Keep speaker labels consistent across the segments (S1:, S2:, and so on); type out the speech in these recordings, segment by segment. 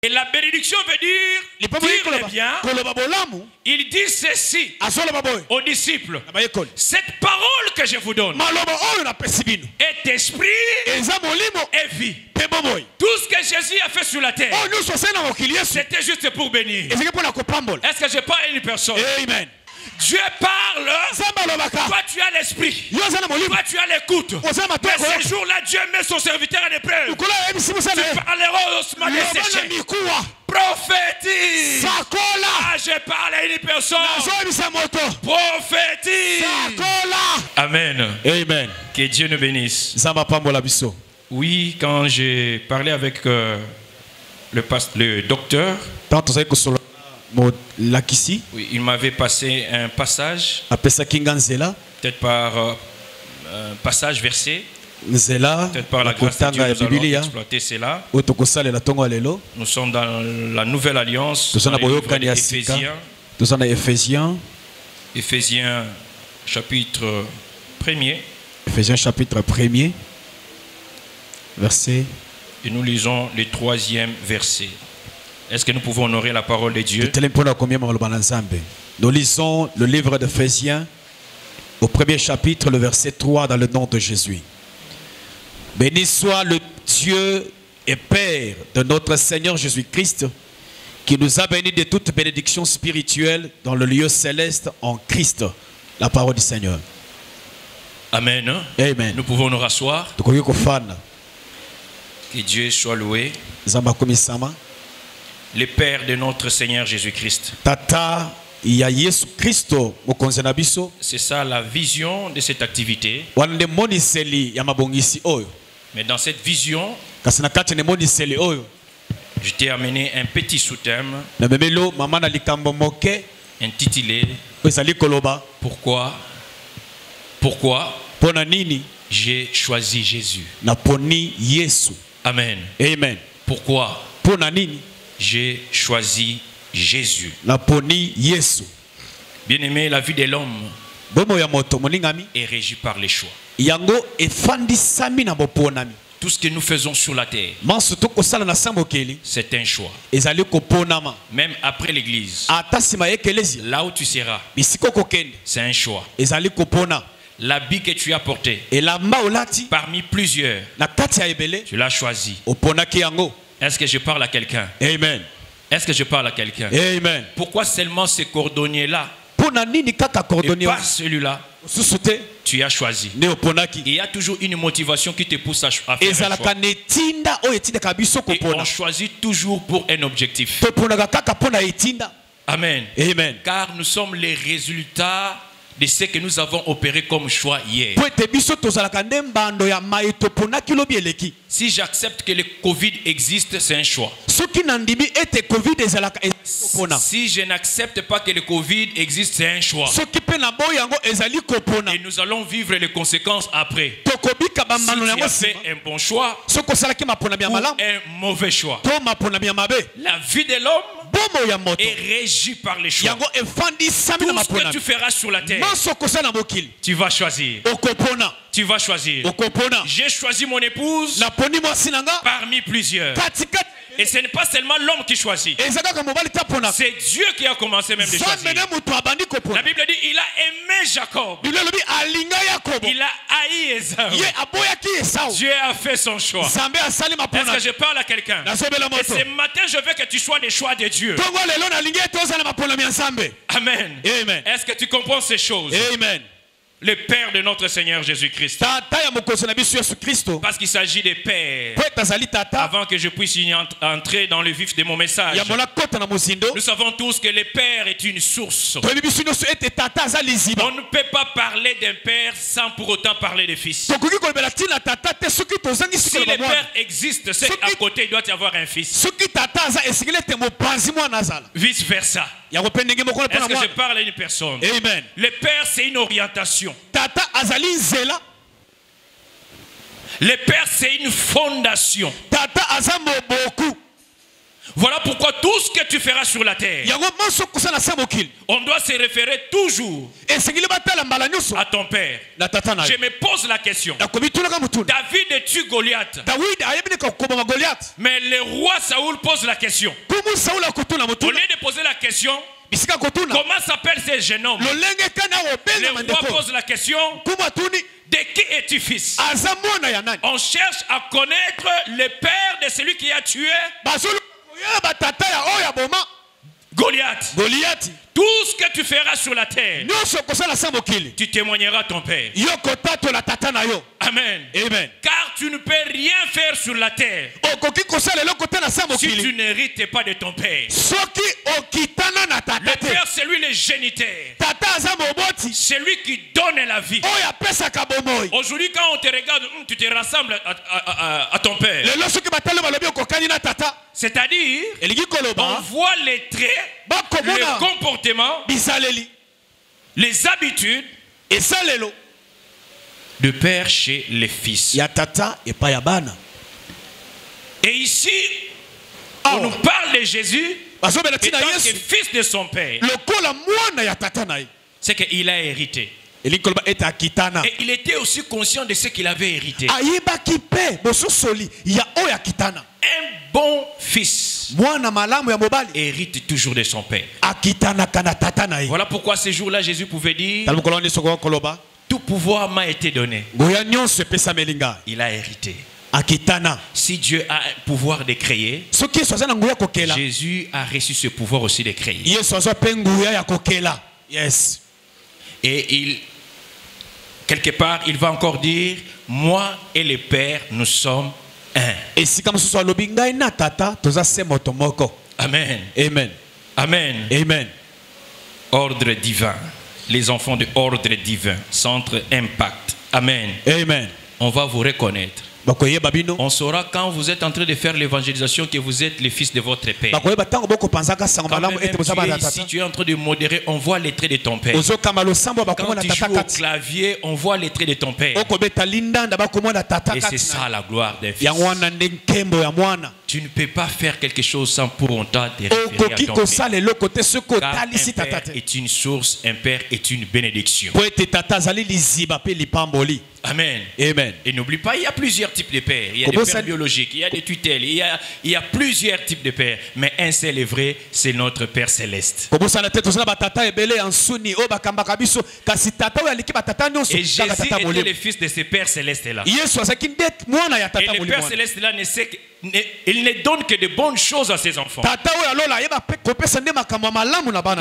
S1: Et la bénédiction veut dire le bien. Il dit ceci aux disciples. Cette parole que je vous donne est esprit et vie. Tout ce que Jésus a fait sur la terre, c'était juste pour bénir. Est-ce que je parle à une personne?
S2: Amen.
S1: Dieu parle, toi tu as l'esprit, toi tu as l'écoute. Mais ce jour-là, Dieu met son serviteur en épreuve. Tu parleras osement desséché. Prophétise. Ah, je parle à une personne. Prophétise. Amen.
S2: Amen.
S1: Que Dieu nous bénisse. Oui, quand j'ai parlé avec le docteur, oui, il m'avait passé un passage, peut-être par un passage versé, peut-être par la grâce de Dieu, nous allons exploiter cela. Nous sommes dans la nouvelle alliance, dans le livre d'Éphésiens, Éphésiens chapitre 1er.
S2: Éphésiens chapitre 1er, verset.
S1: Et nous lisons le 3e verset. Est-ce que nous pouvons honorer la parole de Dieu?
S2: Nous lisons le livre d'Éphésiens au 1er chapitre, le verset 3, dans le nom de Jésus. Béni soit le Dieu et Père de notre Seigneur Jésus-Christ, qui nous a bénis de toute bénédiction spirituelle dans le lieu céleste en Christ. La parole du Seigneur.
S1: Amen.
S2: Amen.
S1: Nous pouvons nous rasseoir. Que Dieu soit loué. Le Père de notre Seigneur Jésus-Christ. C'est ça la vision de cette activité. Mais dans cette vision, je t'ai amené un petit sous-thème intitulé Pourquoi j'ai choisi Jésus. Amen.
S2: Amen.
S1: Pourquoi j'ai choisi Jésus. Bien aimé, la vie de l'homme est régie par les choix. Tout ce que nous faisons sur la terre, c'est un choix. Même après l'église, là où tu seras, c'est un choix. L'habit que tu as porté, parmi plusieurs, tu l'as choisi. Est-ce que je parle à quelqu'un?
S2: Amen.
S1: Est-ce que je parle à quelqu'un?
S2: Amen.
S1: Pourquoi seulement ce cordonnier-là et pas celui-là tu as choisi? Il y a toujours une motivation qui te pousse à faire un choix. Et on choisit toujours pour un objectif. Amen.
S2: Amen.
S1: Car nous sommes les résultats de ce que nous avons opéré comme choix hier. Si j'accepte que le Covid existe, c'est un choix. Si je n'accepte pas que le Covid existe, c'est un choix. Et nous allons vivre les conséquences après. Si tu as fait un bon choix ou un mauvais choix. La vie de l'homme est régie par les choix. Tout ce que tu feras sur la terre, tu vas choisir. Tu vas choisir. J'ai choisi mon épouse parmi plusieurs. Et ce n'est pas seulement l'homme qui choisit. C'est Dieu qui a commencé même de choisir. La Bible dit il a aimé Jacob. Il a haï Ésaü. Dieu a fait son choix. Est-ce que je parle à quelqu'un? Et ce matin, je veux que tu sois les choix de Dieu. Amen.
S2: Amen.
S1: Est-ce que tu comprends ces choses?
S2: Amen.
S1: Le Père de notre Seigneur Jésus-Christ. Parce qu'il s'agit des pères. Avant que je puisse entrer dans le vif de mon message, nous savons tous que le Père est une source. On ne peut pas parler d'un père sans pour autant parler de fils. Si le Père existe, c'est qu'à côté il doit y avoir un fils. Vice versa. Est-ce que je parle à une personne?
S2: Amen.
S1: Le Père, c'est une orientation. Le Père, c'est une fondation. Voilà pourquoi tout ce que tu feras sur la terre, on doit se référer toujours à ton père. Je me pose la question. David tue Goliath. Mais le roi Saoul pose la question. Au lieu de poser la question, comment s'appelle ce jeune homme? Le roi pose la question. De qui es-tu fils? On cherche à connaître le père de celui qui a tué Goliath. Tout ce que tu feras sur la terre, tu témoigneras à ton père. Amen.
S2: Amen.
S1: Car tu ne peux rien faire sur la terre si tu n'hérites pas de ton père. Le père, c'est lui le géniteur. C'est lui qui donne la vie. Aujourd'hui, quand on te regarde, tu te rassembles à ton père. C'est-à-dire, on voit les traits, le comportement, les habitudes de père chez les fils. Et ici, on nous parle de Jésus étant que fils de son père. C'est qu'il a hérité. Et il était aussi conscient de ce qu'il avait hérité. Un bon fils hérite toujours de son père. Voilà pourquoi ce jour-là, Jésus pouvait dire: tout pouvoir m'a été donné. Il a hérité. Si Dieu a un pouvoir de créer, Jésus a reçu ce pouvoir aussi de créer.
S2: Yes.
S1: Et quelque part, il va encore dire: moi et le Père, nous sommes un. Amen.
S2: Amen.
S1: Amen.
S2: Amen.
S1: Ordre divin. Les enfants de ordre divin. Centre impact. Amen.
S2: Amen.
S1: On va vous reconnaître. On saura quand vous êtes en train de faire l'évangélisation que vous êtes le fils de votre père. Si tu es en train de modérer, on voit les traits de ton père. Quand tu joues au clavier, on voit les traits de ton père. Et c'est ça la gloire d'un fils. Tu ne peux pas faire quelque chose sans pour autant te référer à ton père. Car un père est une source, un père est une bénédiction. Amen.
S2: Amen.
S1: Et n'oublie pas, il y a plusieurs types de pères. Il y a des pères biologiques, il y a des tutelles, il y a plusieurs types de pères. Mais un seul est vrai, c'est notre Père Céleste. Et Jésus était le fils de ce Père Céleste-là. Et le Père Céleste-là il ne donne que de bonnes choses à ses enfants.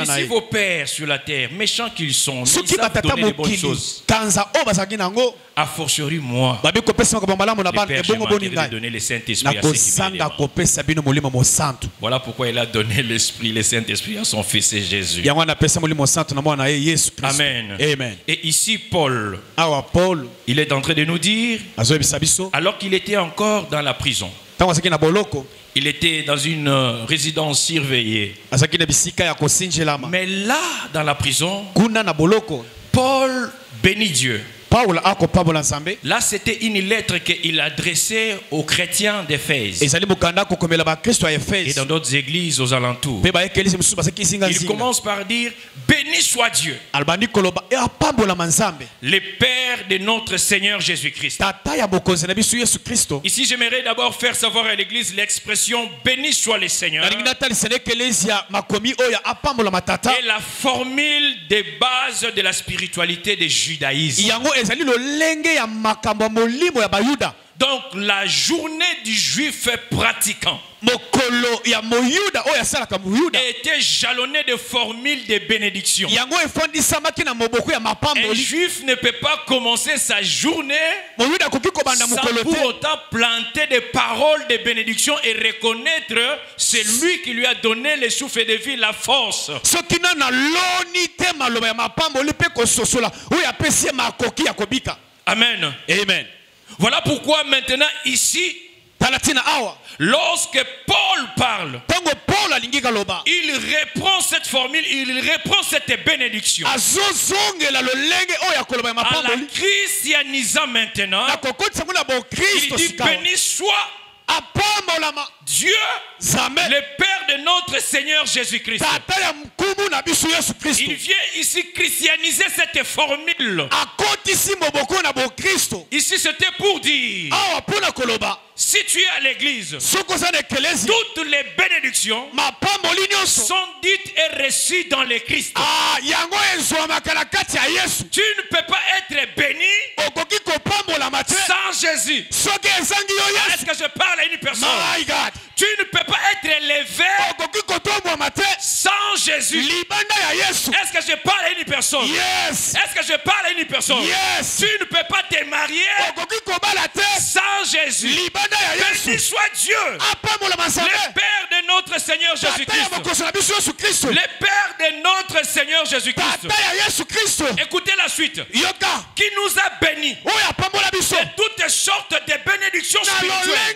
S1: Si vos pères sur la terre, méchants qu'ils sont, ils savent donner de bonnes choses. A fortiori moi, le Père, je manquerai de donner le Saint-Esprit à ceux qui me demandent. Voilà pourquoi il a donné l'Esprit, le Saint-Esprit à son Fils Jésus. Amen.
S2: Amen.
S1: Et ici Paul, il est en train de nous dire, alors qu'il était encore dans la prison, il était dans une résidence surveillée. Mais là, dans la prison, Paul bénit Dieu. Là, c'était une lettre qu'il adressait aux chrétiens d'Éphèse et dans d'autres églises aux alentours. Il commence par dire: béni soit Dieu, le Père de notre Seigneur Jésus-Christ. Ici, j'aimerais d'abord faire savoir à l'église l'expression béni soit le Seigneur et la formule de base de la spiritualité du judaïsme. Donc la journée du juif pratiquant était jalonnée de formules de bénédiction. Un juif ne peut pas commencer sa journée sans pour autant planter des paroles de bénédiction et reconnaître celui qui lui a donné le souffle de vie, la force. Amen.
S2: Amen.
S1: Voilà pourquoi maintenant ici, lorsque Paul parle, il reprend cette formule, il reprend cette bénédiction. En la christianisant maintenant, il dit béni soit Dieu, le Père de notre Seigneur Jésus-Christ. Il vient ici christianiser cette formule. Ici, c'était pour dire, si tu es à l'église, toutes les bénédictions sont dites et reçues dans le Christ. Tu ne peux pas être béni sans Jésus. Est-ce que je parle à une personne? Tu ne peux pas être élevé sans Jésus. Est-ce que je parle à une personne? Est-ce que je parle à une personne? Tu ne peux pas te marier sans Jésus. Béni soit Dieu, le Père de notre Seigneur Jésus-Christ. Le Père de notre Seigneur Jésus-Christ. Écoutez la suite. Qui nous a bénis de toutes sortes de bénédictions spirituelles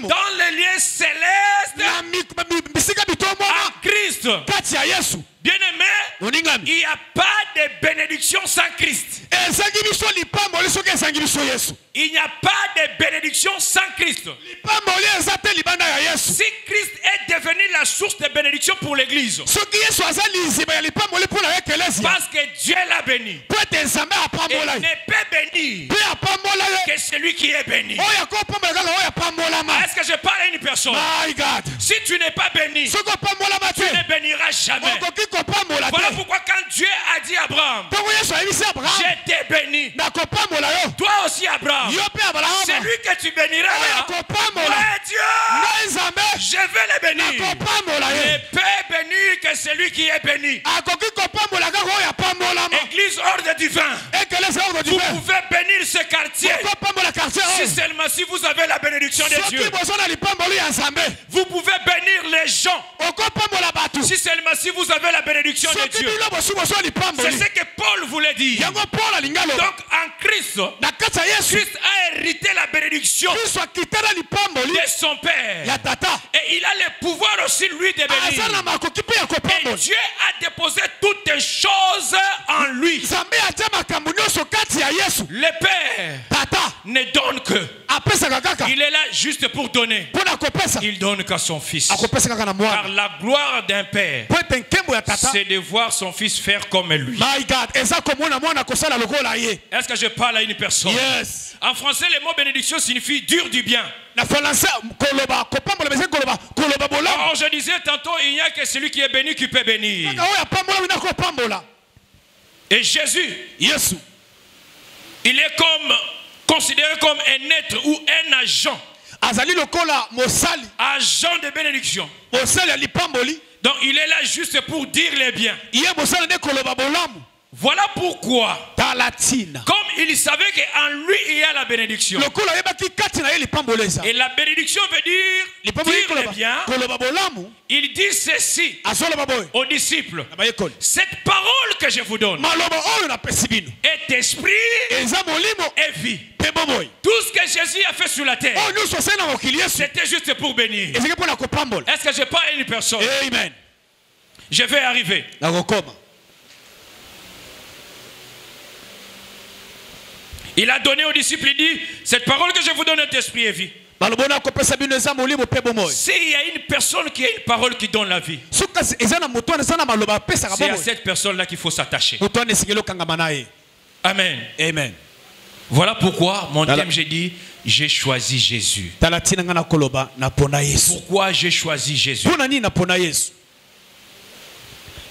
S1: dans les liens célestes en Christ. Bien-aimé, il n'y a pas de bénédiction sans Christ. Il n'y a pas de bénédiction sans Christ. Si Christ est devenu la source de bénédiction pour l'église, parce que Dieu l'a béni, il n'est pas béni que celui qui est béni. Est-ce que je parle à une personne? Si tu n'es pas béni, tu ne béniras jamais. Voilà pourquoi quand Dieu a dit à Abraham, je t'ai béni, toi aussi Abraham, c'est lui que tu béniras là. Ouais, Dieu, je vais le bénir. Ne peut bénir que celui qui est béni. Église ordre divin, vous pouvez bénir ce quartier si seulement si vous avez la bénédiction de Dieu. Vous pouvez bénir les gens si seulement si vous avez la bénédiction de Dieu. C'est ce que Paul voulait dire. Donc en Christ, Christ a hérité la bénédiction de son Père. Et il a le pouvoir aussi lui de bénir. Et Dieu a déposé toutes les choses en lui. Le Père ne donne que. Il est là juste pour donner. Il donne qu'à son fils. Car la gloire d'un père, c'est de voir son fils faire comme lui. Est-ce que je parle à une personne?
S2: Yes.
S1: En français, le mot bénédiction signifie dur du bien.
S2: Alors,
S1: je disais tantôt, il n'y a que celui qui est béni qui peut bénir. Et Jésus, il est considéré comme un être ou un agent. Agent de bénédiction. Donc il est là juste pour dire les biens. Voilà pourquoi, comme il savait qu'en lui il y a la bénédiction. Et la bénédiction veut dire les biens. Il dit ceci aux disciples: cette parole que je vous donne est esprit et vie. Tout ce que Jésus a fait sur la terre, c'était juste pour bénir. Est-ce que je parle à une personne?
S2: Amen.
S1: Je vais arriver. Il a donné aux disciples, il dit, cette parole que je vous donne est esprit et vie. S'il y a une personne qui a une parole qui donne la vie, c'est à cette personne-là qu'il faut s'attacher. Amen.
S2: Amen.
S1: Voilà pourquoi mon thème, j'ai dit, j'ai choisi Jésus. Pourquoi j'ai choisi Jésus?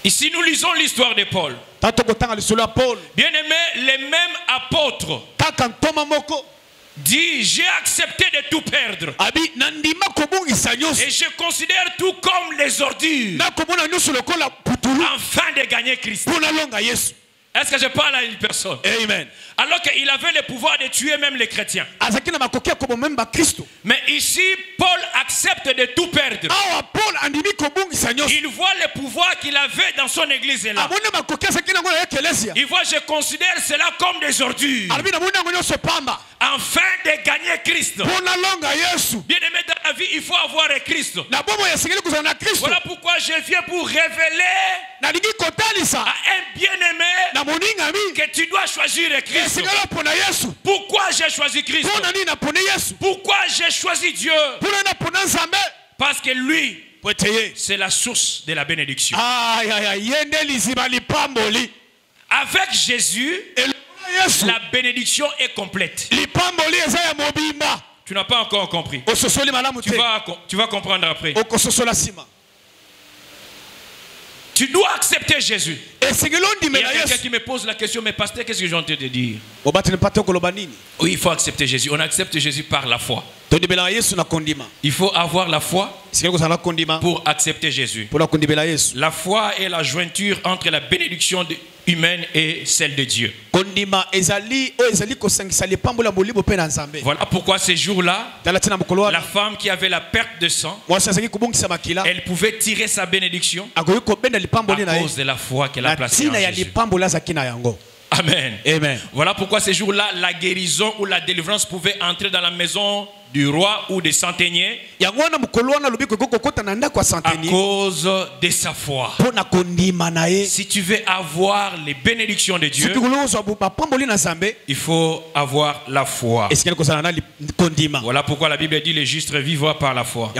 S1: Ici, nous lisons l'histoire de Paul. Bien aimé, les mêmes apôtres dit, j'ai accepté de tout perdre. Et je considère tout comme les ordures afin de gagner Christ. Est-ce que je parle à une personne?
S2: Amen.
S1: Alors qu'il avait le pouvoir de tuer même les chrétiens. Mais ici, Paul accepte de tout perdre. Il voit le pouvoir qu'il avait dans son église là. Il voit, je considère cela comme des ordures afin de gagner Christ. Bien aimé, dans la vie, il faut avoir un Christ. Voilà pourquoi je viens pour révéler à un bien-aimé que tu dois choisir un Christ. Pourquoi j'ai choisi Christ? Pourquoi j'ai choisi Dieu? Parce que lui, c'est la source de la bénédiction. Avec Jésus, la bénédiction est complète. Tu n'as pas encore compris. Tu vas comprendre après. Tu dois accepter Jésus. Il y a quelqu'un qui me pose la question, mais pasteur, qu'est-ce que j'ai entendu te dire? Oui, il faut accepter Jésus. On accepte Jésus par la foi. Il faut avoir la foi pour accepter Jésus. La foi est la jointure entre la bénédiction humaine et celle de Dieu. Voilà pourquoi ces jours-là, la femme qui avait la perte de sang, elle pouvait tirer sa bénédiction à cause de la foi qu'elle a placée en Jésus. Amen.
S2: Amen.
S1: Voilà pourquoi ces jours-là, la guérison ou la délivrance pouvait entrer dans la maison du roi ou des centeniers à cause de sa foi. Si tu veux avoir les bénédictions de Dieu, il faut avoir la foi. Voilà pourquoi la Bible dit les justes vivent par la foi.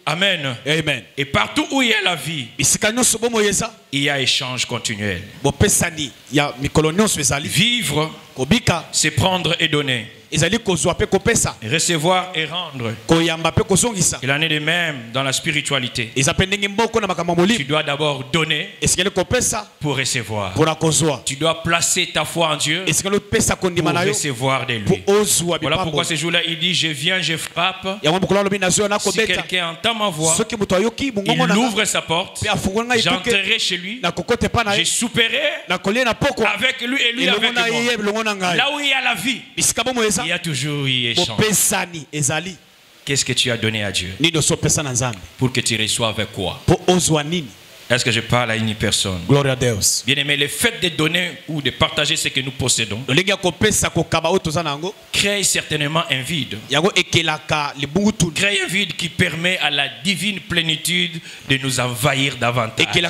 S1: Amen.
S2: Amen.
S1: Et partout où il y a la vie, il y a échange continuel. Vivre, c'est prendre et donner. Recevoir et rendre. Il en est de même dans la spiritualité. Tu dois d'abord donner pour recevoir. Tu dois placer ta foi en Dieu pour recevoir de lui. Voilà pourquoi ces jours-là, il dit, je viens, je frappe. Si quelqu'un entend ma voix, il ouvre sa porte, j'entrerai chez lui, je souperai avec lui et lui avec moi. Là où il y a la vie, il y a toujours eu échange. Qu'est-ce que tu as donné à Dieu pour que tu reçoives quoi? Est-ce que je parle à une personne?
S2: Gloire à Deus.
S1: Bien aimé, le fait de donner ou de partager ce que nous possédons crée certainement un vide. Crée un vide qui permet à la divine plénitude de nous envahir davantage. Voilà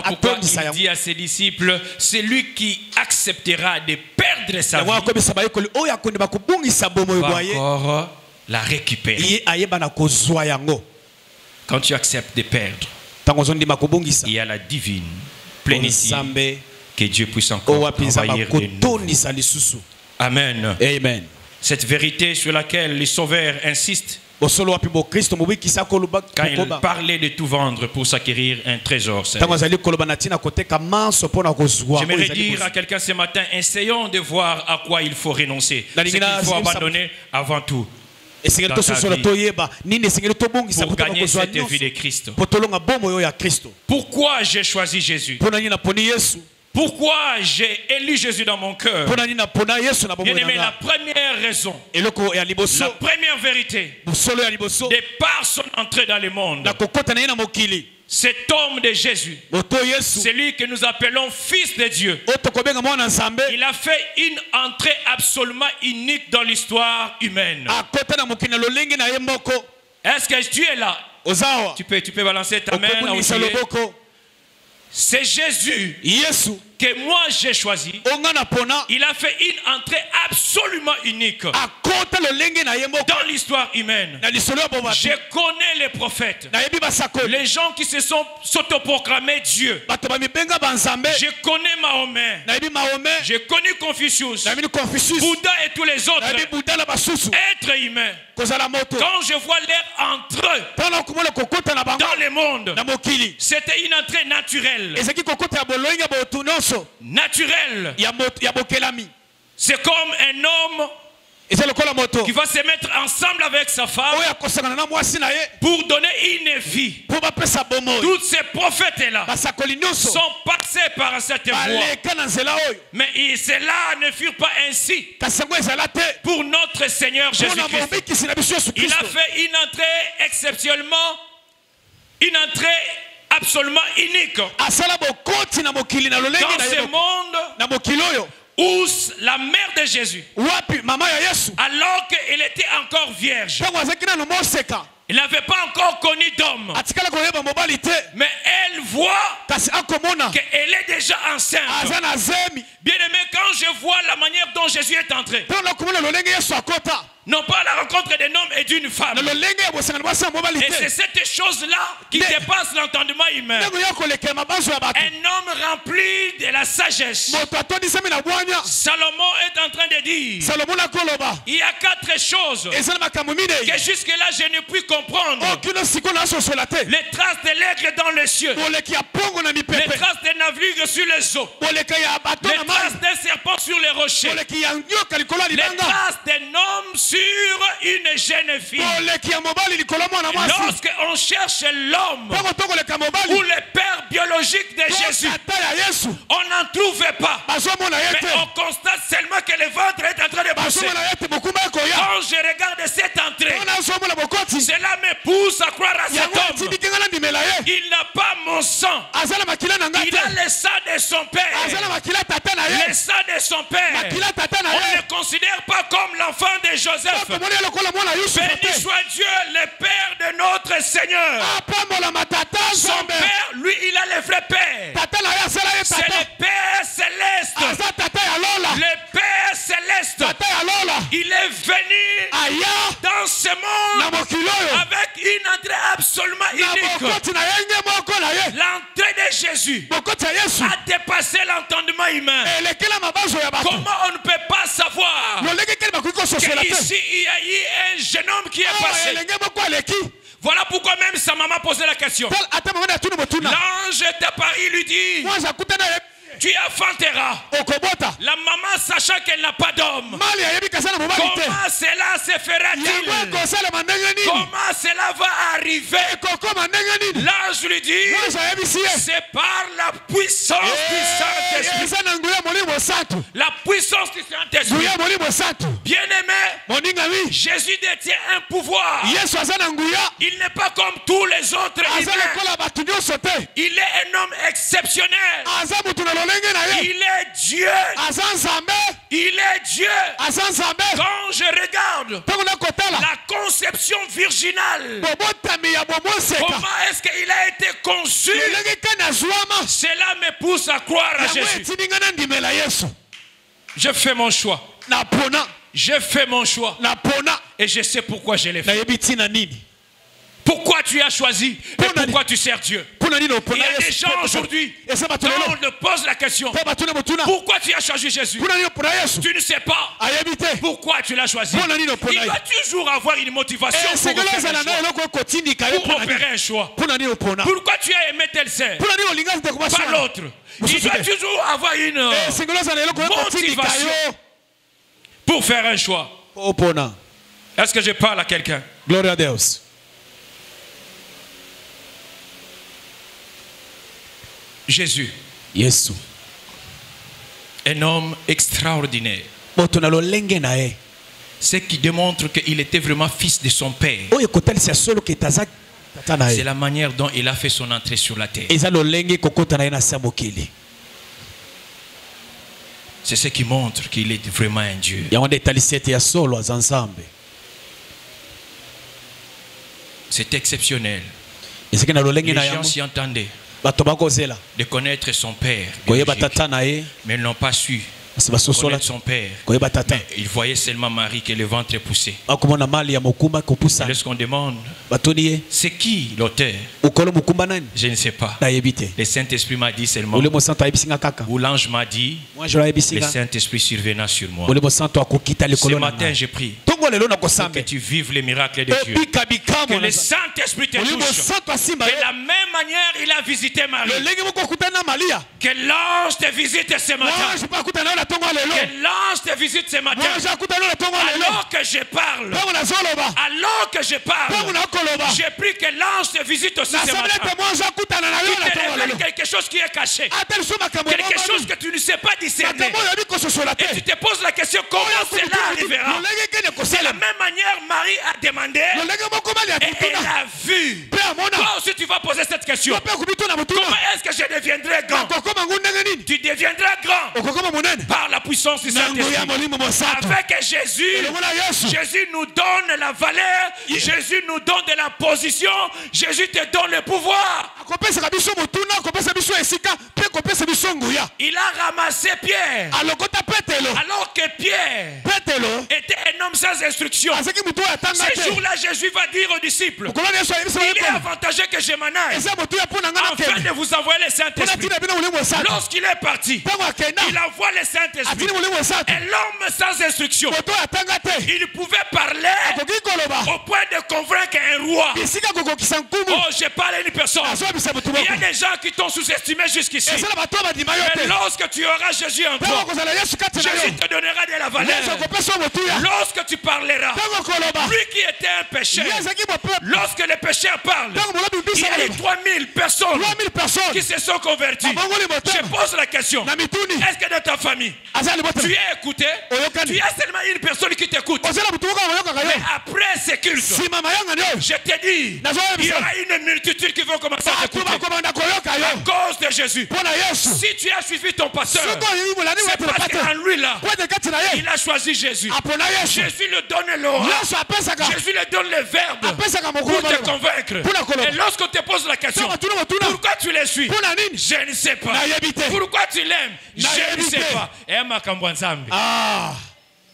S1: pourquoi il dit à ses disciples, celui qui acceptera de perdre sa vie va encore la récupérer. Quand tu acceptes de perdre, il y a la divine plénitude que Dieu puisse encore envahir de nous. Amen.
S2: Amen.
S1: Cette vérité sur laquelle les sauveurs insistent quand il parlait de tout vendre pour s'acquérir un trésor. J'aimerais dire à quelqu'un ce matin, essayons de voir à quoi il faut renoncer. Ce qu'il faut abandonner avant tout. Pour gagner cette vie de Christ. Pourquoi j'ai choisi Jésus? Pourquoi j'ai élu Jésus dans mon cœur? Bien aimé, la première raison, la première vérité, de par son entrée dans le monde, cet homme de Jésus, celui que nous appelons Fils de Dieu, il a fait une entrée absolument unique dans l'histoire humaine. Est-ce que tu es là? Tu peux balancer ta main là où tu es. C'est Jésus que moi j'ai choisi. Il a fait une entrée absolument unique dans l'histoire humaine. Je connais les prophètes, les gens qui se sont s'autoproclamés Dieu. Je connais Mahomet, j'ai connu Confucius, Bouddha et tous les autres êtres humains. Quand je vois leur entrée dans le monde, c'était une entrée naturelle. Naturel. C'est comme un homme qui va se mettre ensemble avec sa femme pour donner une vie. Tous ces prophètes-là sont passés par cette voie. Mais ceux-là ne furent pas ainsi pour notre Seigneur Jésus-Christ. Il a fait une entrée exceptionnellement, une entrée absolument unique dans ce monde Où la mère de Jésus, alors qu'elle était encore vierge, il n'avait pas encore connu d'homme, mais elle voit qu'elle est déjà enceinte. Bien aimé, quand je vois la manière dont Jésus est entré, non pas la rencontre d'un homme et d'une femme, et c'est cette chose-là qui dépasse l'entendement humain. Un homme rempli de la sagesse. Salomon est en train de dire, il y a 4 choses que jusque-là je ne puis comprendre. Les traces de l'aigle dans les cieux, les traces de navires sur les eaux, les traces d'un serpent sur les rochers, les traces d'un homme sur une jeune fille. Lorsque on cherche l'homme ou le père biologique de Jésus, on n'en trouve pas, mais on constate seulement que le ventre est en train de pousser. Quand je regarde cette entrée, cela me pousse à croire à cet homme. Il n'a pas mon sang, il a le sang de son père. Le sang de son père, on ne considère pas comme l'enfant de Joseph. Béni soit Dieu, le Père de notre Seigneur. Son Père, lui, il a le vrai Père. C'est le Père céleste. Le Père céleste. Il est venu dans ce monde avec une entrée absolument unique. L'entrée de Jésus a dépassé l'entendement humain. Comment on ne peut pas savoir qu'ici il y a eu un jeune homme qui est passé. Voilà pourquoi même sa maman posait la question. L'ange est apparu, il lui dit, tu enfanteras. La maman, sachant qu'elle n'a pas d'homme, comment cela se fera-t-il? Comment cela va arriver? L'ange lui dit, c'est par la puissance du Saint-Esprit. La puissance du Saint-Esprit. Bien-aimé, Jésus détient un pouvoir. Il n'est pas comme tous les autres humains. Il est un homme exceptionnel. Il est Dieu. Il est Dieu. Quand je regarde la conception virginale, comment est-ce qu'il a été conçu? Cela me pousse à croire à Jésus. Je fais mon choix. Je fais mon choix. Et je sais pourquoi je l'ai fait. Pourquoi tu as choisi et pourquoi tu sers Dieu? Il y a des gens aujourd'hui, quand on leur pose la question, pourquoi tu as choisi Jésus? Tu ne sais pas pourquoi tu l'as choisi. Il doit toujours avoir une motivation pour opérer un choix. Pourquoi tu as aimé tel sœur, pas l'autre? Il doit toujours avoir une motivation pour faire un choix. Est-ce que je parle à quelqu'un?
S2: Gloria a Deus.
S1: Jésus, un homme extraordinaire, ce qui démontre qu'il était vraiment fils de son père. C'est la manière dont il a fait son entrée sur la terre. C'est ce qui montre qu'il est vraiment un Dieu. C'est exceptionnel. Les gens s'y entendaient de connaître son père, mais ils n'ont pas su connaître son père. Mais ils voyaient seulement Marie que le ventre poussait. Lorsqu'on demande c'est qui l'auteur, je ne sais pas. Le Saint-Esprit m'a dit seulement, ou l'ange m'a dit, le Saint-Esprit survenant sur moi. Ce matin je prie que tu vives les miracles de Dieu, que le Saint-Esprit te touche, de la même manière il a visité Marie, que l'ange te visite ce matin. Que l'ange te visite ce matin. Alors que je parle, j'ai pris que l'ange te visite aussi ce matin. Il te révèle quelque chose qui est caché, quelque chose que tu ne sais pas discerner, et tu te poses la question comment cela arrivera. C'est la même manière Marie a demandé et elle a vu. Toi aussi tu vas poser cette question. Comment est-ce que je deviendrai grand? Tu deviendras grand par la puissance du Saint-Esprit. Avec Jésus, Jésus nous donne la valeur, Jésus nous donne de la position, Jésus te donne le pouvoir. Il a ramassé Pierre. Alors que Pierre était un homme sans instruction. Ce jour-là, Jésus va dire aux disciples, il est avantageux que je m'en aille afin de vous envoyer le Saint-Esprit. Lorsqu'il est parti, il envoie le Saint-Esprit. Et l'homme sans instruction, il pouvait parler au point de convaincre un roi. Oh, je parle à une personne. Il y a des gens qui t'ont sous-estimé jusqu'ici. Mais lorsque tu auras Jésus en toi, Jésus te donnera de la valeur. Lorsque tu parleras, lui qui était un pécheur, lorsque les pécheurs parlent, il y a eu 3000 personnes qui se sont converties. Je pose la question, est-ce que dans ta famille, tu es écouté? Tu as seulement une personne qui t'écoute. Mais après ces cultes, je te dis, il y aura une multitude qui vont commencer à t'écouter à cause de Jésus. Si tu as suivi ton pasteur, c'est parce qu'en lui là, il a choisi Jésus. Jésus lui donne l'aura. Jésus lui donne le verbe pour te convaincre. Et lorsqu'on te pose la question, pourquoi tu les suis? Je ne sais pas. Pourquoi tu l'aimes? Je ne sais pas.
S2: Ah,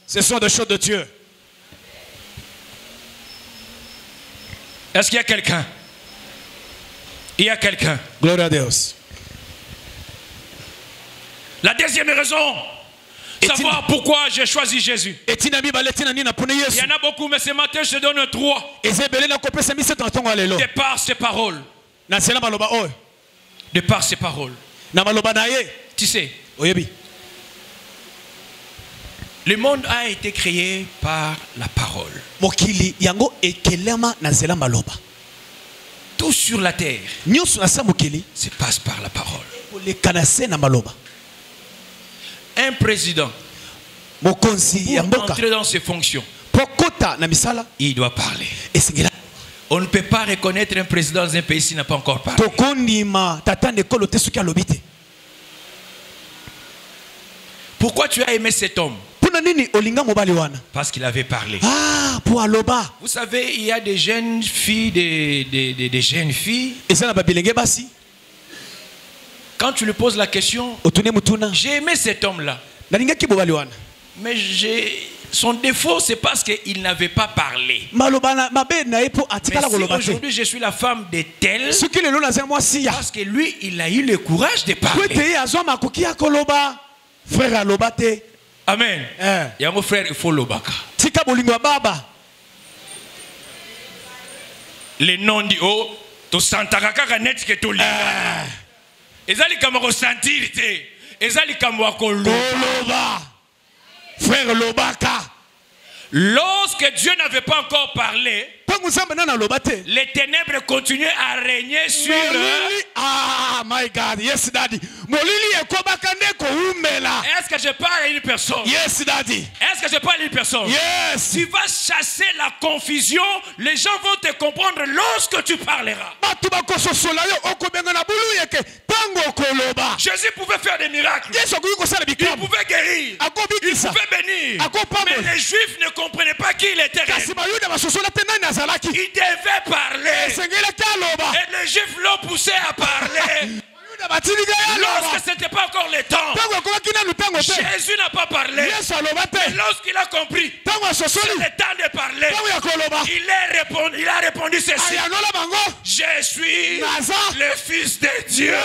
S2: ce sont des choses de Dieu.
S1: Est-ce qu'il y a quelqu'un? Il y a quelqu'un.
S2: Gloire à Dieu.
S1: La deuxième raison, savoir pourquoi j'ai choisi Jésus. Il y en a beaucoup, mais ce matin je donne 3. De par ses paroles. De par ses paroles. Tu sais, le monde a été créé par la parole. Tout sur la terre se passe par la parole. Un président, pour entrer dans ses fonctions, il doit parler. On ne peut pas reconnaître un président dans un pays s'il n'a pas encore parlé. Pourquoi tu as aimé cet homme? Parce qu'il avait parlé. Vous savez, il y a des jeunes filles, des jeunes filles. Quand tu lui poses la question, j'ai aimé cet homme-là. Mais son défaut, c'est parce qu'il n'avait pas parlé. Mais si aujourd'hui je suis la femme de tel, parce que lui, il a eu le courage de parler. Amen. Il y a mon frère, il faut l'obaka. Les noms dit oh, tu santaraka net que tu l'as. Ezali kama ressentir te. Ezali kama koloba. Frère Lobaka. Lorsque Dieu n'avait pas encore parlé, les ténèbres continuaient à régner sur eux.
S2: Ah, my God, yes, daddy.
S1: Est-ce que je parle à une personne?
S2: Yes, daddy.
S1: Est-ce que je parle à une personne?
S2: Yes.
S1: Tu vas chasser la confusion. Les gens vont te comprendre lorsque tu parleras. Jésus pouvait faire des miracles. Il pouvait guérir. Il pouvait bénir. Mais les Juifs ne comprenaient pas qui il était. Il devait parler. Et les Juifs l'ont poussé à parler. Lorsque ce n'était pas encore le temps, Jésus n'a pas parlé. Mais lorsqu'il a compris, c'est le temps de parler. Il a répondu ceci: je suis le Fils de Dieu.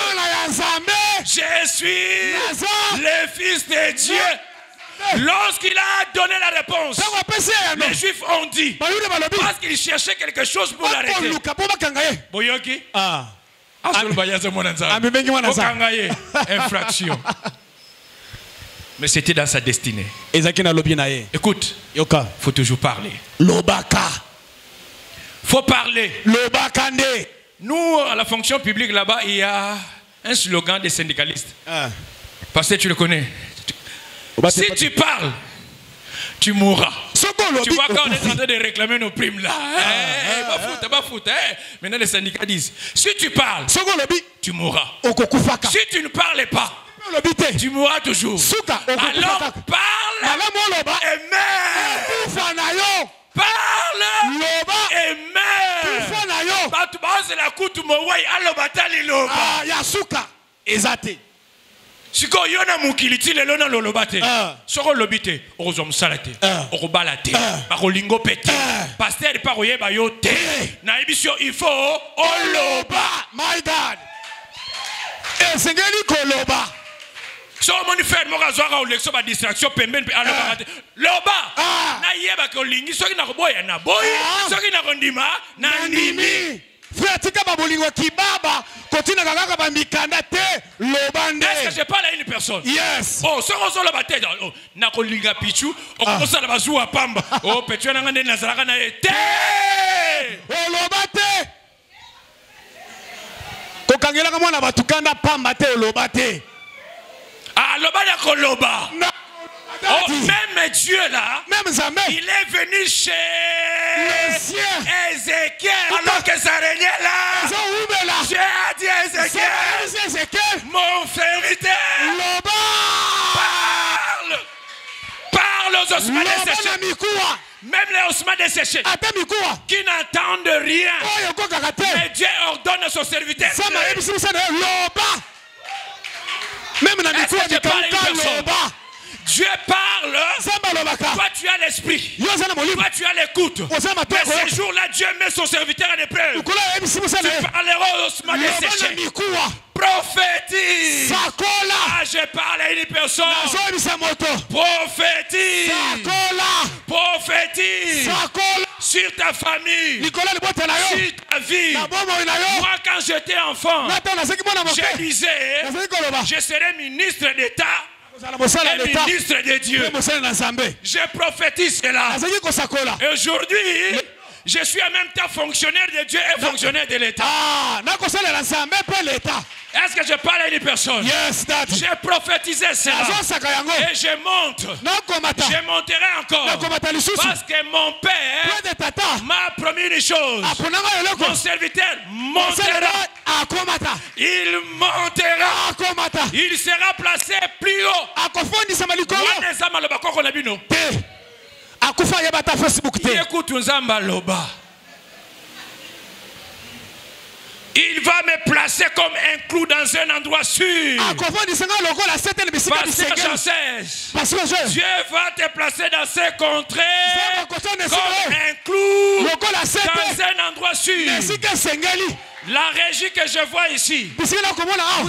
S1: Je suis le Fils de Dieu. Lorsqu'il a donné la réponse, les Juifs ont dit, parce qu'ils cherchaient quelque chose pour l'arrêter. Boyoki? Infraction. Mais c'était dans sa destinée. Écoute, il faut toujours parler. Faut parler. Nous, à la fonction publique là-bas, il y a un slogan des syndicalistes. Parce que tu le connais. Si tu parles, tu mourras. Tu vois quand on est en train de réclamer nos primes là. Pas foot. Maintenant les syndicats disent, si tu parles, tu mourras. Si tu ne parles pas, tu mourras toujours. Alors parle. Amen. Parle.
S2: Amen.
S1: Siko yona mukiliti lelo na lolobate. Soko lobite, ozo msalate, okobalate, bakolingo pete. Pasteur pa koyeba yo te. Na ebisio il faut oloba.
S2: My God. Esengeli koloba.
S1: So moni faire moka zwaka olexo ba distraction pembeni pe aloba te. Loba. Na yeba ko lingi soki na koboya na boyi, soki na kondima na ndimi.
S2: Fratika babolingo kibaba kotina kaka ba mikanda te lobande.
S1: Est-ce que je parle à une personne?
S2: Yes.
S1: Oh, so on la bataille. Oh, na kolinga pichu, o kosa la bazua pamba. Oh, petu na ngande nazaraka na ete.
S2: Oh, lobate. Kokangela kama na batukanda pamba te lobate.
S1: Ah, loba na koloba. Oh, même Dieu là, il est venu chez Ézéchiel alors que ça régnait là. J'ai dit Ézéchiel, mon serviteur, parle aux ossements desséchés. Même les ossements desséchés qui n'entendent rien. Mais Dieu ordonne à son serviteur.
S2: Même dans
S1: Dieu parle, toi tu as l'esprit, toi tu as l'écoute. Mais ce jour-là, Dieu met son serviteur en épreuve. Tu parleras aux ossements desséchés. Prophétise. Ah, je parle à une personne. Prophétise. Prophétise. Sur ta famille. Sur ta vie. Moi, quand j'étais enfant, je disais, je serai ministre d'État. Et ministre de Dieu. Je prophétise cela. Et aujourd'hui, je suis en même temps fonctionnaire de Dieu et fonctionnaire de l'État. Est-ce que je parle à une personne?
S2: Yes, Daddy.
S1: J'ai prophétisé cela. Et je monte. Je monterai encore. Parce que mon père m'a promis une chose. Mon serviteur montera. Il montera. Il sera placé plus haut. Écoute Nzamba Loba. Il va me placer comme un clou dans un endroit sûr. Dieu va te placer dans ces contrées comme un clou dans un endroit sûr. La régie que je vois ici, vous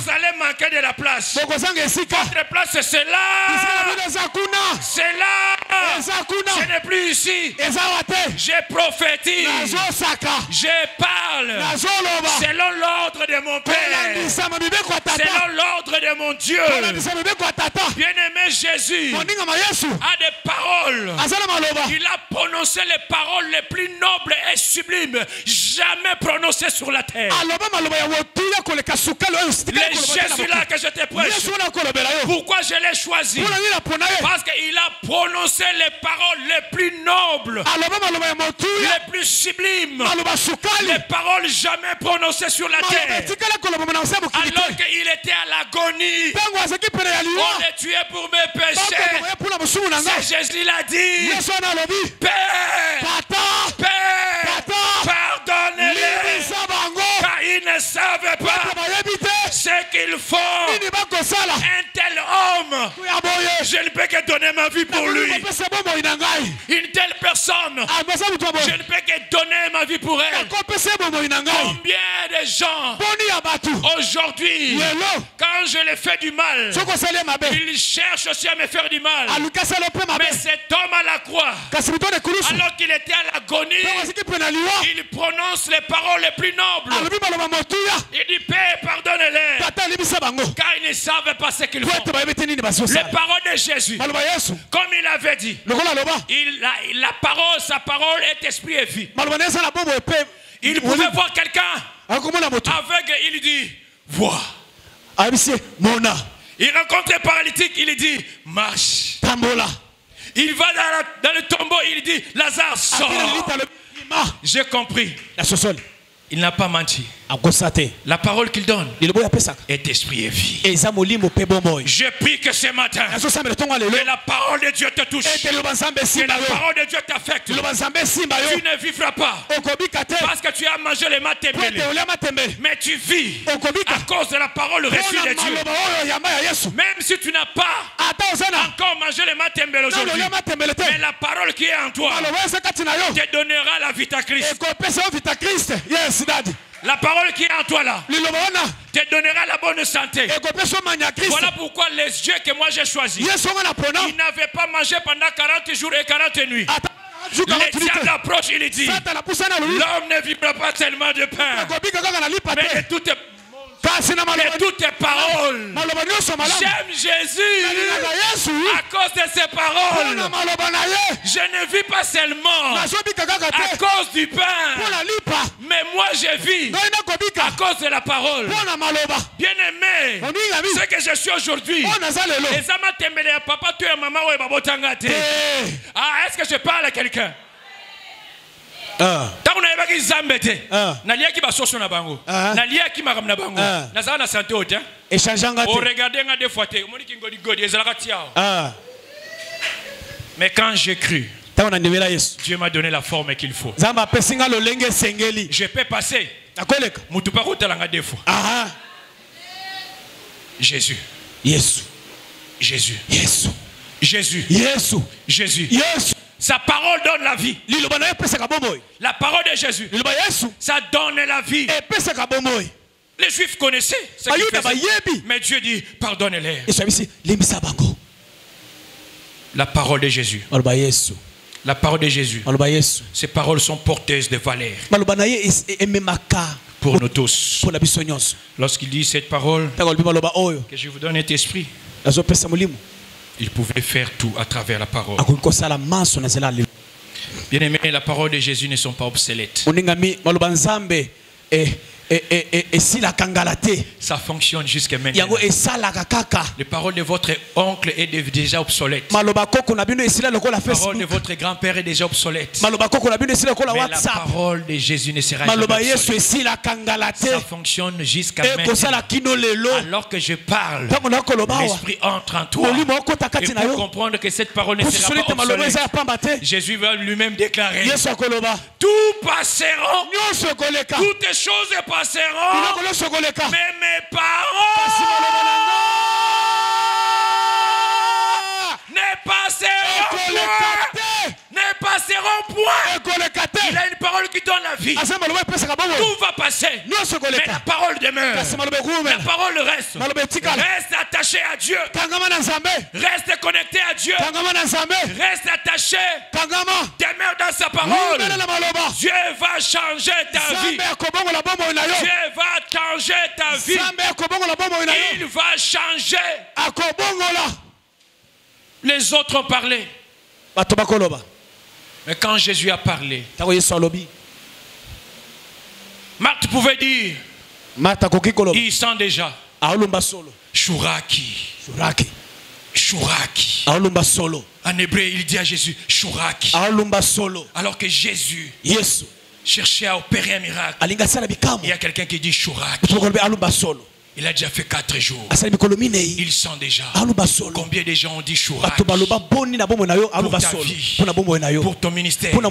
S1: allez manquer de la place. Votre place c'est là. C'est là. Je n'ai plus ici. Je prophétise. Je parle selon l'ordre de mon Père. Selon l'ordre de mon Dieu. Bien-aimé Jésus a des paroles. Il a prononcé les paroles les plus nobles et sublimes jamais prononcées sur la terre. Les Jésus là que je te prêche, pourquoi je l'ai choisi? Parce qu'il a prononcé les paroles les plus nobles, les plus sublimes, les paroles jamais prononcées sur la terre. Alors qu'il était à l'agonie, on est tué pour mes péchés. C'est Jésus l'a dit. Père, pardonnez-les, car ils ne savent pas ce qu'ils font. Un tel homme, je ne peux que donner ma vie pour lui. Une telle personne, je ne peux que donner ma vie pour elle. Combien de gens aujourd'hui, quand je les fais du mal, ils cherchent aussi à me faire du mal. Mais cet homme à la croix, alors qu'il était à l'agonie, il prononce les paroles les plus nobles. Il dit, Père, pardonne-les, car ils ne savent pas ce qu'ils font. Les paroles de Jésus, comme il avait dit, la parole, sa parole est esprit et vie. Il pouvait voir quelqu'un aveugle, il dit, vois. Il rencontre un paralytique, il dit, marche. Il va dans le tombeau, il dit, Lazare sort. J'ai compris. Il n'a pas menti. La parole qu'il donne est esprit et vie. Je prie que ce matin, que la parole de Dieu te touche, que la parole de Dieu t'affecte. Tu ne vivras pas parce que tu as mangé les matembele, mais tu vis à cause de la parole reçue de Dieu. Même si tu n'as pas encore mangé les matembele aujourd'hui, mais la parole qui est en toi te donnera la vie à Christ. La parole qui est en toi là te donnera la bonne santé. Voilà pourquoi les yeux que moi j'ai choisis, ils n'avaient pas mangé pendant 40 jours et 40 nuits. Le diable approche, il dit, l'homme ne vivra pas tellement de pain, mais de toutes tes paroles. J'aime Jésus à cause de ses paroles. Je ne vis pas seulement à cause du pain, mais moi je vis à cause de la parole. Bien aimé, ce que je suis aujourd'hui, papa, tu es maman, est-ce que je parle à quelqu'un? Mais quand j'ai cru, Dieu m'a donné la forme qu'il faut. Je peux passer. Jésus. Jésus. Jésus. Jésus. Sa parole donne la vie. La parole de Jésus, ça donne la vie. Les Juifs connaissaient ce qu'ils faisaient, mais Dieu dit, pardonne-les. La parole de Jésus. La parole de Jésus. Ces paroles sont porteuses de valeur pour nous tous. Lorsqu'il dit cette parole, que je vous donne cet esprit, il pouvait faire tout à travers la parole. Bien aimé, la parole de Jésus ne sont pas obsolètes. Ça fonctionne jusqu'à maintenant. Les paroles de votre oncle est déjà obsolète. La parole de votre grand-père est déjà obsolète. Mais la parole de Jésus ne sera jamais obsolète. Ça fonctionne jusqu'à maintenant. Alors que je parle, l'esprit entre en toi. Et pour comprendre que cette parole ne sera pas obsolète, Jésus va lui-même déclarer: tout passera, toutes les choses passeront, mais mes paroles ne passeront point. Il a une parole qui donne la vie. Tout va passer, mais la parole demeure. La parole reste. Reste attaché à Dieu. Reste connecté à Dieu. Reste attaché. Demeure dans sa parole. Dieu va changer ta vie. Dieu va changer ta vie. Il va changer. Les autres ont parlé. Mais quand Jésus a parlé, Marthe pouvait dire, il sent déjà Shuraki. En hébreu, il dit à Jésus Shuraki. Alors que Jésus cherchait à opérer un miracle, il y a quelqu'un qui dit Shuraki. Il a déjà fait 4 jours. Il sent déjà. Combien de gens ont dit Shuraki? Pour ta vie, pour ton ministère, il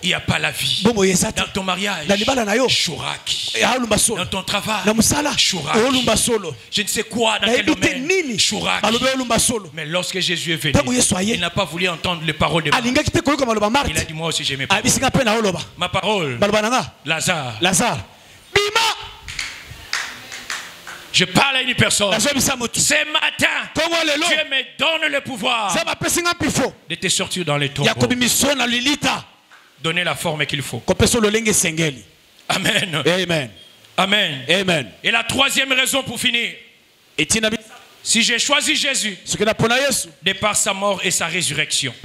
S1: n'y a pas la vie. Dans ton mariage, Shuraki. Dans ton travail, Shuraki. Je ne sais quoi, dans quel domaine, Shuraki. Mais lorsque Jésus est venu, il n'a pas voulu entendre les paroles de Marthe. Il a dit, moi aussi j'ai mes paroles. Ma parole, Lazare. Je parle à une personne. Ce matin, Dieu me donne le pouvoir de te sortir dans les tombeaux. Donner la forme qu'il faut. Amen.
S2: Amen.
S1: Amen.
S2: Amen.
S1: Et la troisième raison pour finir. Si j'ai choisi Jésus, de par sa mort et sa résurrection.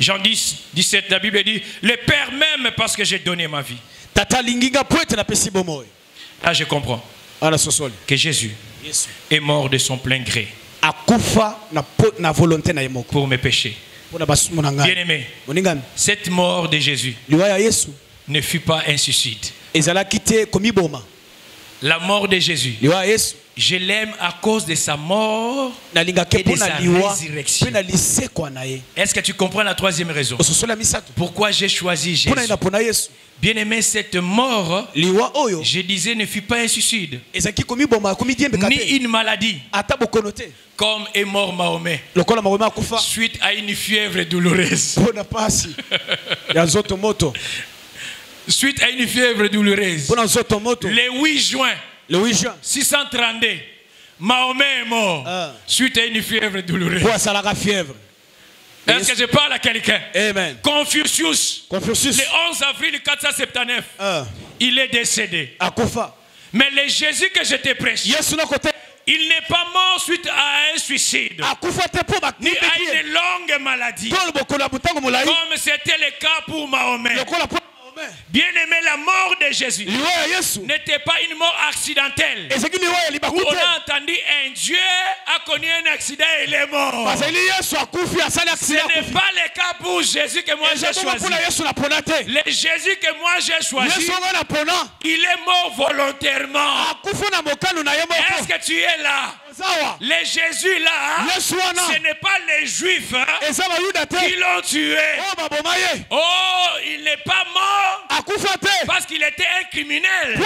S1: Jean 10, 17, la Bible dit, le Père m'aime parce que j'ai donné ma vie. Là je comprends que Jésus est mort de son plein gré pour mes péchés. Bien aimé, cette mort de Jésus ne fut pas un suicide. La mort de Jésus, je l'aime à cause de sa mort et de sa résurrection. Est-ce que tu comprends la troisième raison? Pourquoi j'ai choisi Jésus? Bien aimé, cette mort, je disais, ne fut pas un suicide, ni une maladie, comme est mort Mahomet, suite à une fièvre douloureuse. Suite à une fièvre douloureuse. Le 8 juin 632, Mahomet est mort suite à une fièvre douloureuse. Est-ce que je parle à quelqu'un?
S2: Amen.
S1: Confucius, le 11 avril 479, il est décédé. Mais le Jésus que je te prêche, il n'est pas mort suite à un suicide, ni à une longue maladie, comme c'était le cas pour Mahomet. Bien aimé, la mort de Jésus n'était pas une mort accidentelle où on a entendu un Dieu a connu un accident et il est mort. Ce n'est pas le cas pour Jésus que moi j'ai choisi. Le Jésus que moi j'ai choisi, il est mort volontairement. Est-ce que tu es là? Les Jésus là, ce n'est pas les Juifs qui l'ont tué. Oh, il n'est pas mort parce qu'il était un criminel.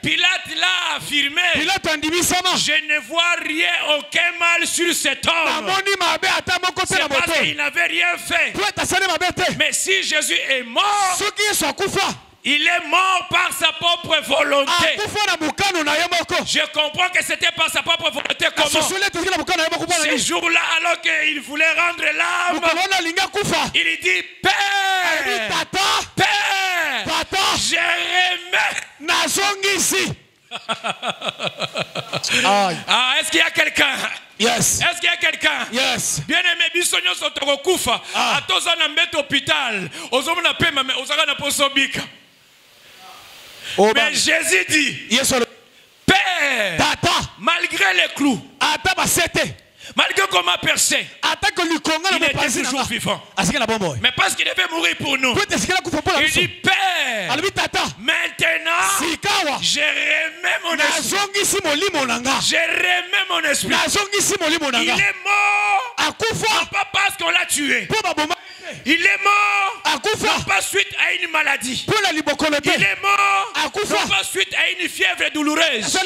S1: Pilate l'a affirmé. Je ne vois rien, aucun mal sur cet homme. C'est parce qu'il n'avait rien fait. Mais si Jésus est mort, il est mort par sa propre volonté. Je comprends que c'était par sa propre volonté. Comment? Ces jours-là, alors qu'il voulait rendre l'âme, il dit: Père, Père, je remets. Est-ce qu'il y a quelqu'un?
S2: Yes.
S1: Est-ce qu'il y a quelqu'un?
S2: Yes.
S1: Bien aimé, bisogno sotoko kufa. Atoza na mbete hôpital. Ozomona pema me ozaka na posobika. Mais Jésus dit: Père, malgré les clous, malgré qu'on m'a percé, il était toujours vivant. Mais parce qu'il devait mourir pour nous, il dit: Père, maintenant, je remets mon esprit. Je remets mon esprit. Il est mort, non pas parce qu'on l'a tué. Il est mort, non pas suite à une maladie. Il est mort, non pas suite à une fièvre douloureuse.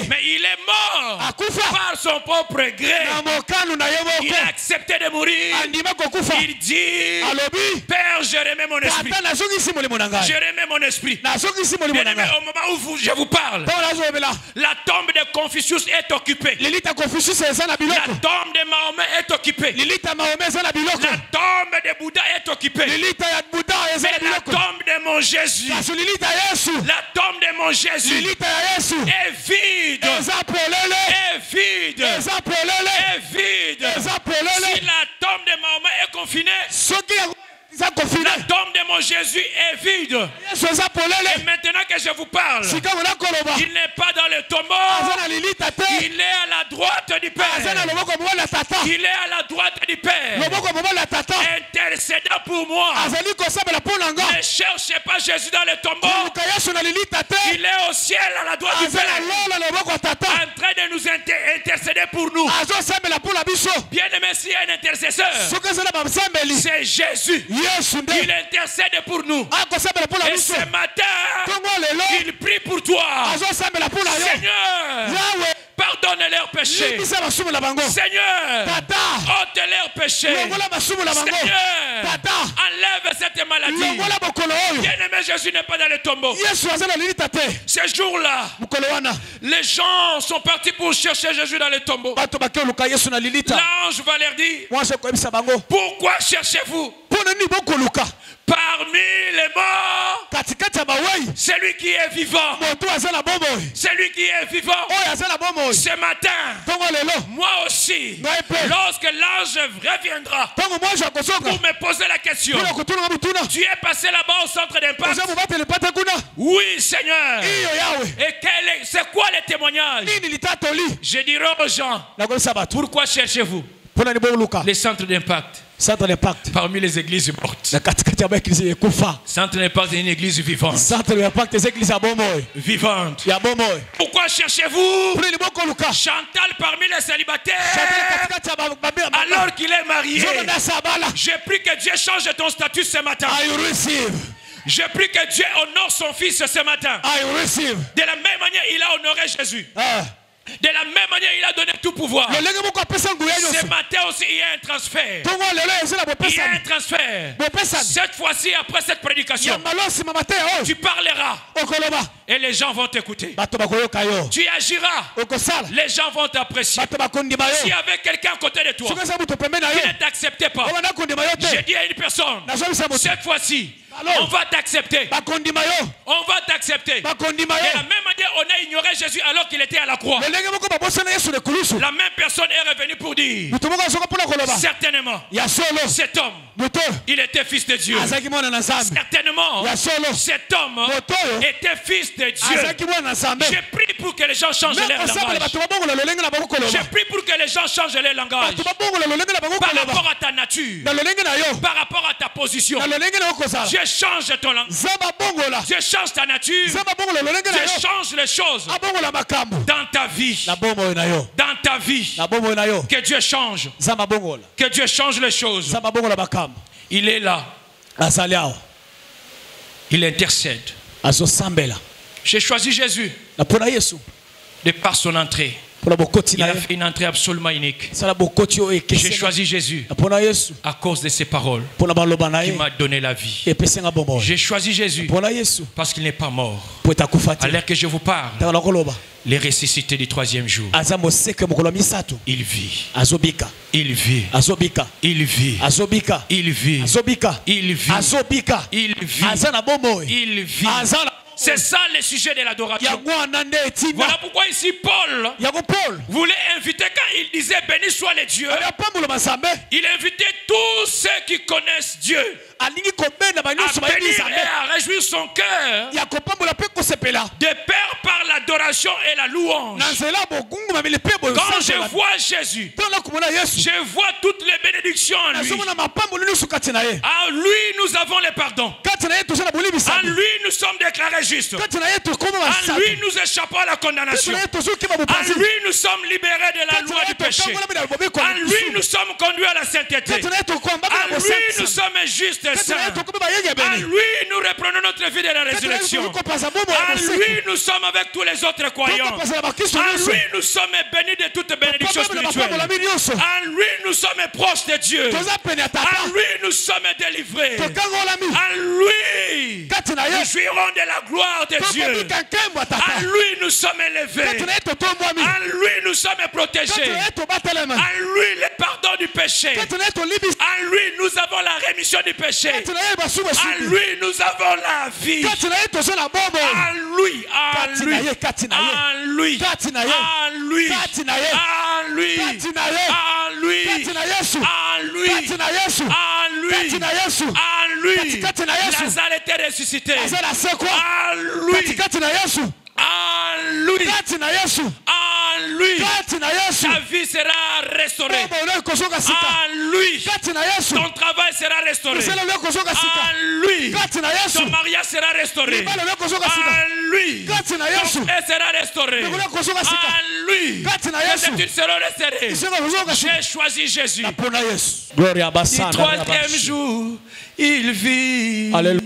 S1: Mais il est mort par son propre gré. Il a accepté de mourir. Il dit: Père, je remets mon esprit. Je remets mon esprit. Bien aimé, au moment où je vous parle, la tombe de Confucius est occupée. La tombe de Mahomet est occupée. La tombe de Bouddha est occupée. Mais la tombe de mon Jésus, la tombe de mon Jésus est vide. Est vide. Est vide. Si la tombe de Mahomet est confinée, la tombe de mon Jésus est vide. Et maintenant que je vous parle, il n'est pas dans le tombeau. Il est à la droite du Père. Il est à la droite du Père, intercédant pour moi. Ne cherchez pas Jésus dans le tombeau. Il est au ciel à la droite du Père, en train de nous intercéder pour nous. Bien aimé, s'il y a un intercesseur, c'est Jésus. Il intercède pour nous. Et ce matin, il prie pour toi. Seigneur, pardonne leurs péchés. Seigneur, ôte leurs péchés. Seigneur, enlève cette maladie. Bien aimé, Jésus n'est pas dans le tombeau. Ce jour-là, les gens sont partis pour chercher Jésus dans le tombeau. L'ange va leur dire: pourquoi cherchez-vous parmi les morts celui qui est vivant? Celui qui est vivant. Ce matin, moi aussi, lorsque l'ange reviendra pour me poser la question: tu es passé là-bas au centre d'impact? Oui, Seigneur. Et c'est quoi le témoignage? Je dirai aux gens: pourquoi cherchez-vous? Les centres d'impact.
S2: Centre d'impact.
S1: Parmi les églises mortes.
S2: Centre
S1: d'impact est une église vivante.
S2: Centre d'impact est une église
S1: vivante. Pourquoi cherchez-vous Chantal parmi les célibataires alors qu'il est marié? J'ai pris que Dieu change ton statut ce matin. J'ai pris que Dieu honore son fils ce matin. De la même manière, il a honoré Jésus. De la même manière, il a donné tout pouvoir. Ce matin aussi, il y a un transfert. Il y a un transfert. Cette fois-ci, après cette prédication, tu parleras. Et les gens vont t'écouter. Tu agiras. Les gens vont t'apprécier. S'il y avait quelqu'un à côté de toi qui ne t'acceptait pas, j'ai dit à une personne, cette fois-ci, on va t'accepter. On va t'accepter. De la même manière, on a ignoré Jésus alors qu'il était à la croix. La même personne est revenue pour dire, certainement, cet homme, il était fils de Dieu. Certainement, cet homme était fils de Dieu. J'ai prié pour que les gens changent leur langage. J'ai prié pour que les gens changent leur langage. Par rapport à ta nature, par rapport à ta position. Dieu change ton langage. Dieu change ta nature. Dieu change les choses dans ta vie. Dans ta vie. Que Dieu change. Que Dieu change les choses. Il est là. Il intercède. J'ai choisi Jésus de par son entrée. Il a fait une entrée absolument unique. J'ai choisi Jésus à cause de ses paroles qui m'a donné la vie. J'ai choisi Jésus parce qu'il n'est pas mort. À l'heure que je vous parle, les ressuscités du troisième jour. Il vit. Il vit. Il vit. Il vit. Il vit. Il vit. C'est ça le sujet de l'adoration. Voilà pourquoi ici Paul voulait inviter, quand il disait béni soit les dieux, il invitait tous ceux qui connaissent Dieu à bénir et à réjouir son cœur de pair par l'adoration et la louange. Quand je vois Jésus, je vois toutes les bénédictions en lui. En lui nous avons le pardon. En lui nous sommes déclarés justes. En lui nous échappons à la condamnation. En lui nous sommes libérés de la loi du péché. En lui nous sommes conduits à la sainteté. En lui nous sommes justes. En lui, nous reprenons notre vie de la résurrection. En lui, nous sommes avec tous les autres croyants. En lui, nous sommes bénis de toute bénédiction spirituelle. En lui, nous sommes proches de Dieu. En lui, nous sommes délivrés. En lui, nous jouirons de la gloire de Dieu. En lui, nous sommes élevés. En lui, nous sommes protégés. En lui, le pardon du péché. En lui, nous avons la rémission du péché. En lui, nous avons la vie. En lui, en lui, en lui, en lui, en lui, en lui, en lui, en lui. Lazare était ressuscité. En lui. En lui. En lui. Ta vie sera restaurée. En lui. Ton travail sera restauré. En lui. Ton mariage sera restauré. En lui. Ton frère sera restauré. En lui. Tes études seront restaurées. J'ai choisi Jésus. Du troisième jour, il vit. Alléluia.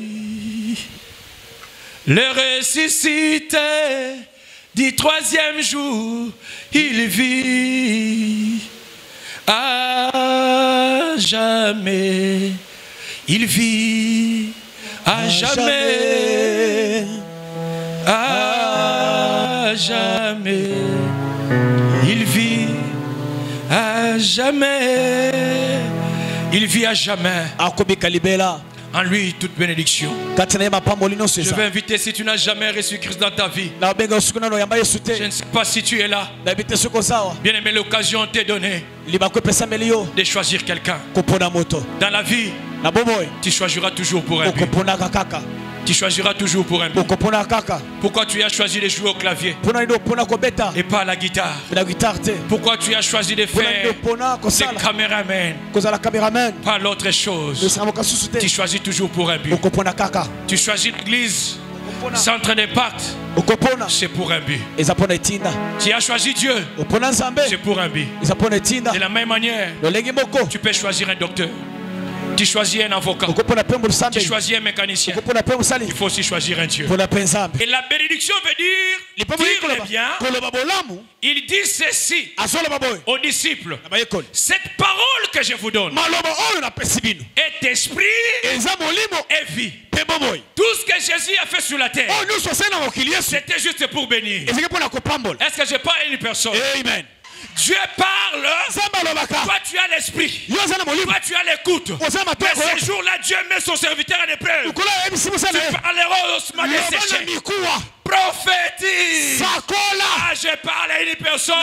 S1: Le ressuscité du troisième jour, il vit à jamais. Il vit à jamais. À jamais. Il vit à jamais. Il vit à jamais. En lui, toute bénédiction. Je vais inviter, si tu n'as jamais reçu Christ dans ta vie, je ne sais pas si tu es là. Bien aimé, l'occasion t'est donnée de choisir quelqu'un. Dans la vie, tu choisiras toujours pour un but. Tu choisiras toujours pour un but. Pourquoi tu as choisi de jouer au clavier et pas à la guitare? Pourquoi tu as choisi de faire des caméramans, pas l'autre chose? Tu choisis toujours pour un but. Tu choisis l'église, centre d'impact, c'est pour un but. Tu as choisi Dieu, c'est pour un but. De la même manière, tu peux choisir un docteur. Tu choisis un avocat, tu choisis un mécanicien. Il faut aussi choisir un Dieu. Et la bénédiction veut dire le bien. Il dit ceci aux disciples: cette parole que je vous donne est esprit et vie. Tout ce que Jésus a fait sur la terre, c'était juste pour bénir. Est-ce que je parle à une personne? Amen. Dieu parle, toi tu as l'esprit, toi tu as l'écoute. Mais ce jour-là, Dieu met son serviteur à l'épreuve. Tu parleras osement desséché. Prophétise. Ah, je parle à une personne.